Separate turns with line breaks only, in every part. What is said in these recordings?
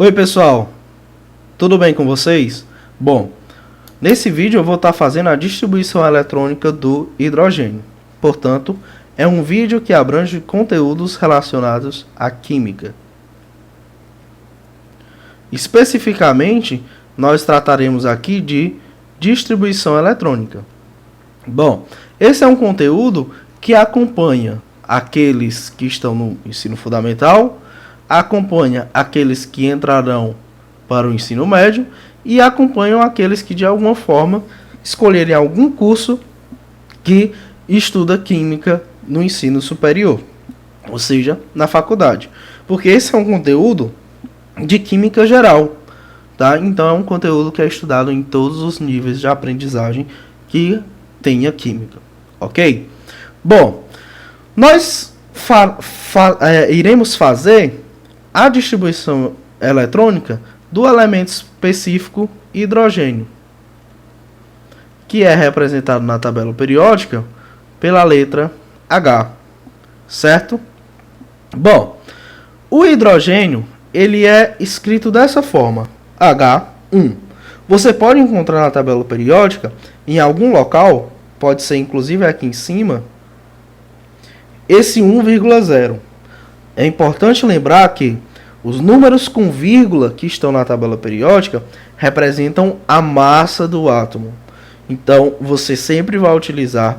Oi pessoal, tudo bem com vocês? Bom, nesse vídeo eu vou estar fazendo a distribuição eletrônica do hidrogênio. Portanto, é um vídeo que abrange conteúdos relacionados à química. Especificamente, nós trataremos aqui de distribuição eletrônica. Bom, esse é um conteúdo que acompanha aqueles que estão no ensino fundamental, acompanha aqueles que entrarão para o ensino médio e acompanham aqueles que de alguma forma escolherem algum curso que estuda química no ensino superior, ou seja, na faculdade. Porque esse é um conteúdo de química geral, tá? Então é um conteúdo que é estudado em todos os níveis de aprendizagem que tenha química, ok? Bom, nós iremos fazer a distribuição eletrônica do elemento específico hidrogênio, que é representado na tabela periódica pela letra H, certo? Bom, o hidrogênio ele é escrito dessa forma, H1. Você pode encontrar na tabela periódica, em algum local, pode ser inclusive aqui em cima, esse 1,0. É importante lembrar que os números com vírgula que estão na tabela periódica representam a massa do átomo. Então, você sempre vai utilizar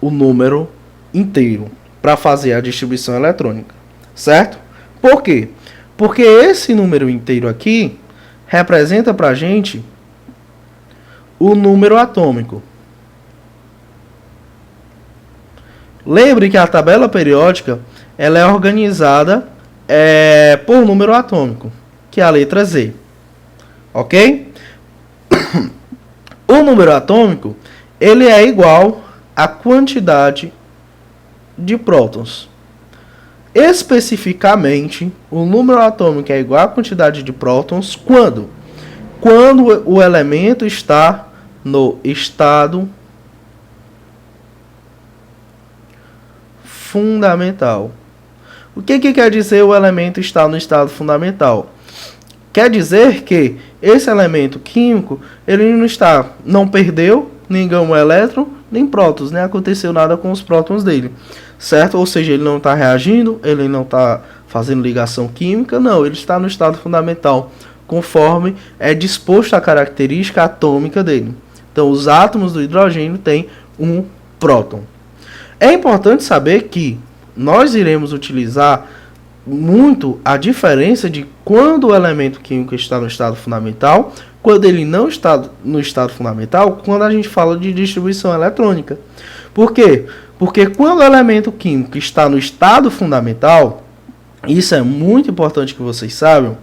o número inteiro para fazer a distribuição eletrônica, certo? Por quê? Porque esse número inteiro aqui representa para a gente o número atômico. Lembre que a tabela periódica ela é organizada por número atômico, que é a letra Z. Ok? O número atômico ele é igual à quantidade de prótons. Especificamente, o número atômico é igual à quantidade de prótons quando o elemento está no estado fundamental. O que quer dizer o elemento está no estado fundamental? Quer dizer que esse elemento químico ele não perdeu nem ganhou elétron, nem prótons, nem aconteceu nada com os prótons dele, certo? Ou seja, ele não está reagindo, ele não está fazendo ligação química, não, ele está no estado fundamental, conforme é disposto a característica atômica dele. Então, os átomos do hidrogênio têm um próton. É importante saber que nós iremos utilizar muito a diferença de quando o elemento químico está no estado fundamental, quando ele não está no estado fundamental, quando a gente fala de distribuição eletrônica. Por quê? Porque quando o elemento químico está no estado fundamental, isso é muito importante que vocês saibam,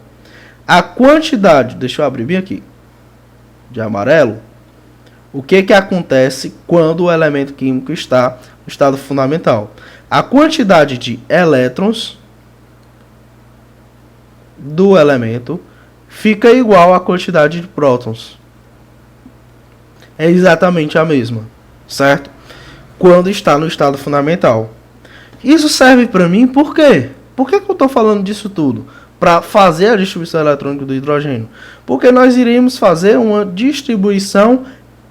a quantidade, deixa eu abrir bem aqui, de amarelo, o que acontece quando o elemento químico está no estado fundamental? A quantidade de elétrons do elemento fica igual à quantidade de prótons. É exatamente a mesma, certo? Quando está no estado fundamental. Isso serve para mim por quê? Por que eu estou falando disso tudo? Para fazer a distribuição eletrônica do hidrogênio. Porque nós iremos fazer uma distribuição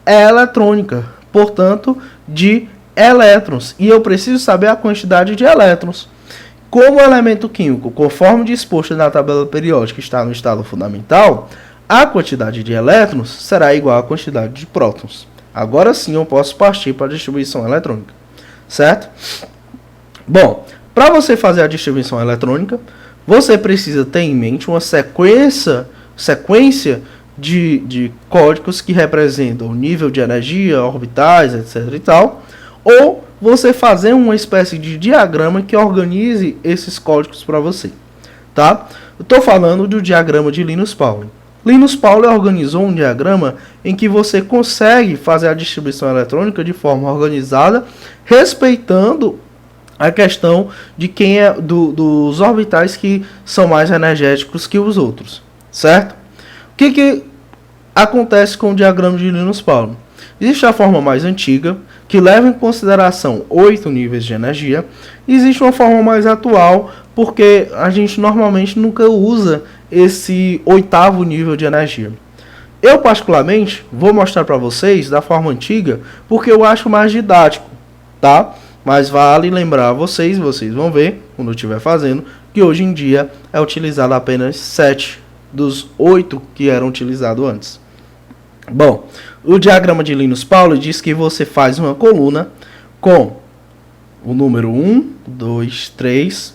eletrônica, portanto, de elétrons. E eu preciso saber a quantidade de elétrons. Como o elemento químico, conforme disposto na tabela periódica, está no estado fundamental, a quantidade de elétrons será igual à quantidade de prótons. Agora sim eu posso partir para a distribuição eletrônica, certo? Bom, para você fazer a distribuição eletrônica, você precisa ter em mente uma sequência de códigos que representam o nível de energia, orbitais, etc. e tal, ou você fazer uma espécie de diagrama que organize esses códigos para você, tá? Eu estou falando do diagrama de Linus Pauling. Linus Pauling organizou um diagrama em que você consegue fazer a distribuição eletrônica de forma organizada, respeitando a questão de quem é dos orbitais que são mais energéticos que os outros, certo? O que acontece com o diagrama de Linus Pauling? Existe a forma mais antiga, que leva em consideração 8 níveis de energia. Existe uma forma mais atual, porque a gente normalmente nunca usa esse 8º nível de energia. Eu, particularmente, vou mostrar para vocês da forma antiga, porque eu acho mais didático, tá? Mas vale lembrar vocês vão ver, quando eu estiver fazendo, que hoje em dia é utilizado apenas 7 dos 8 que eram utilizados antes. Bom, o diagrama de Linus Pauling diz que você faz uma coluna com o número 1, 2, 3,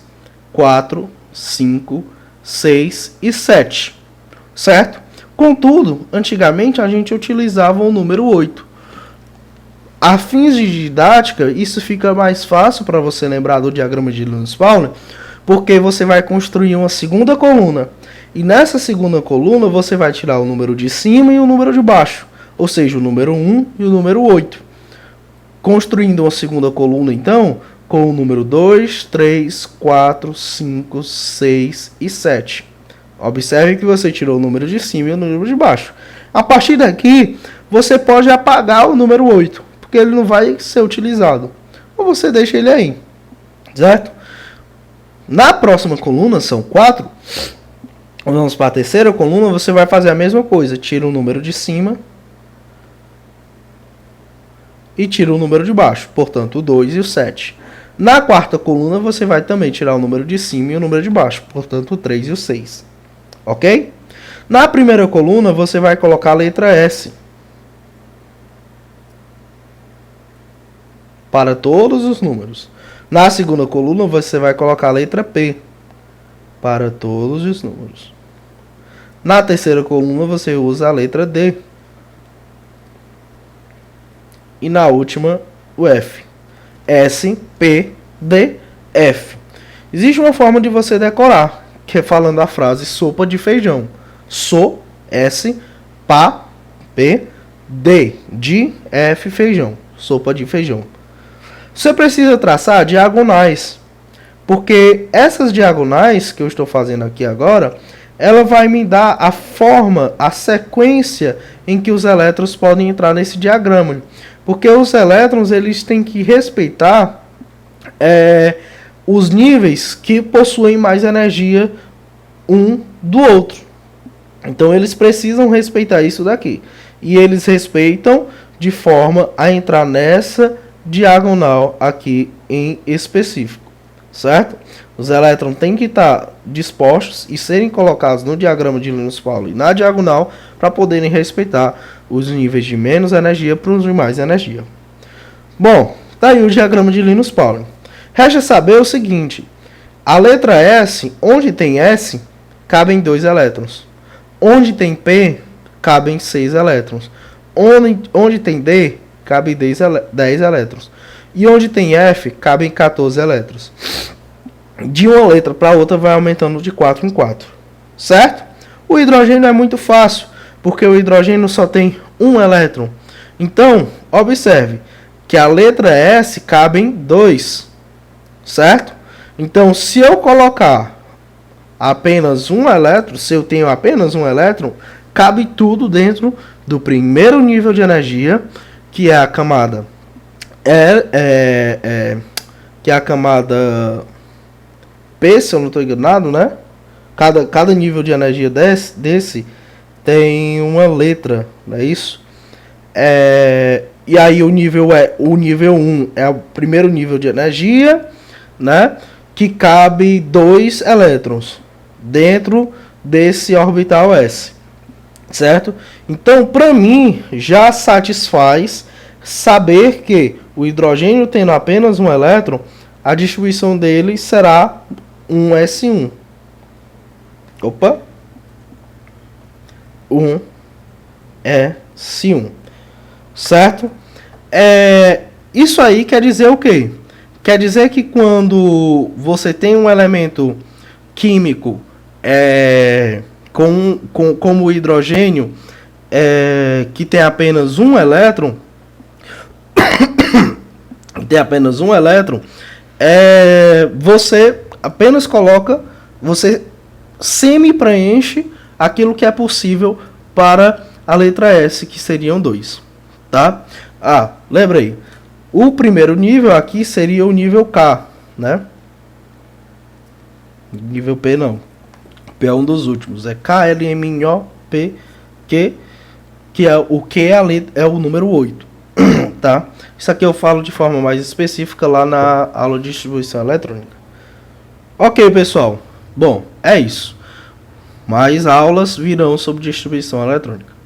4, 5, 6 e 7, certo? Contudo, antigamente a gente utilizava o número 8. A fins de didática, isso fica mais fácil para você lembrar do diagrama de Linus Pauling, porque você vai construir uma segunda coluna. E nessa segunda coluna você vai tirar o número de cima e o número de baixo, ou seja, o número 1 e o número 8. Construindo uma segunda coluna, então, com o número 2, 3, 4, 5, 6 e 7. Observe que você tirou o número de cima e o número de baixo. A partir daqui, você pode apagar o número 8, porque ele não vai ser utilizado. Ou você deixa ele aí, certo? Na próxima coluna, são 4. Vamos para a terceira coluna, você vai fazer a mesma coisa. Tira o número de cima e tira o número de baixo, portanto o 2 e o 7. Na quarta coluna, você vai também tirar o número de cima e o número de baixo, portanto o 3 e o 6. Ok? Na primeira coluna, você vai colocar a letra S. Para todos os números. Na segunda coluna, você vai colocar a letra P. Para todos os números. Na terceira coluna, você usa a letra D. E na última, o F. S, P, D, F. Existe uma forma de você decorar, que é falando a frase sopa de feijão. So, S, pá, P, D, de, F, feijão. Sopa de feijão. Você precisa traçar diagonais, porque essas diagonais que eu estou fazendo aqui agora, ela vai me dar a forma, a sequência em que os elétrons podem entrar nesse diagrama. Porque os elétrons, eles têm que respeitar os níveis que possuem mais energia um do outro. Então eles precisam respeitar isso daqui. E eles respeitam de forma a entrar nessa diagonal aqui em específico, certo? Os elétrons têm que estar dispostos e serem colocados no diagrama de Linus Pauling na diagonal para poderem respeitar os níveis de menos energia para os de mais energia. Bom, tá aí o diagrama de Linus Pauling. Resta saber o seguinte: a letra S, onde tem S, cabem 2 elétrons. Onde tem P, cabem 6 elétrons. Onde tem D, cabe 10 elétrons. E onde tem F, cabem 14 elétrons. De uma letra para outra vai aumentando de 4 em 4. Certo? O hidrogênio é muito fácil, porque o hidrogênio só tem um elétron. Então, observe que a letra S cabem 2. Certo? Então, se eu colocar apenas um elétron, se eu tenho apenas um elétron, cabe tudo dentro do primeiro nível de energia, que é a camada que é a camada P, se eu não estou enganado, né? Cada nível de energia desse tem uma letra, não é isso? E aí o nível 1 é o primeiro nível de energia, né? Que cabe 2 elétrons dentro desse orbital S, certo? Então, para mim, já satisfaz saber que o hidrogênio tendo apenas um elétron, a distribuição dele será um S1. Opa! 1 S1. Certo? Isso aí quer dizer o quê? Quer dizer que quando você tem um elemento químico como o hidrogênio, que tem apenas um elétron, você apenas coloca, você semi-preenche aquilo que é possível para a letra S, que seriam 2. Tá? Lembrei. O primeiro nível aqui seria o nível K, né? Nível P não. P é um dos últimos. É K, L, M, N, O, P, Q, que é o Q é o número 8, tá? Isso aqui eu falo de forma mais específica lá na aula de distribuição eletrônica. Ok, pessoal. Bom, é isso. Mais aulas virão sobre distribuição eletrônica.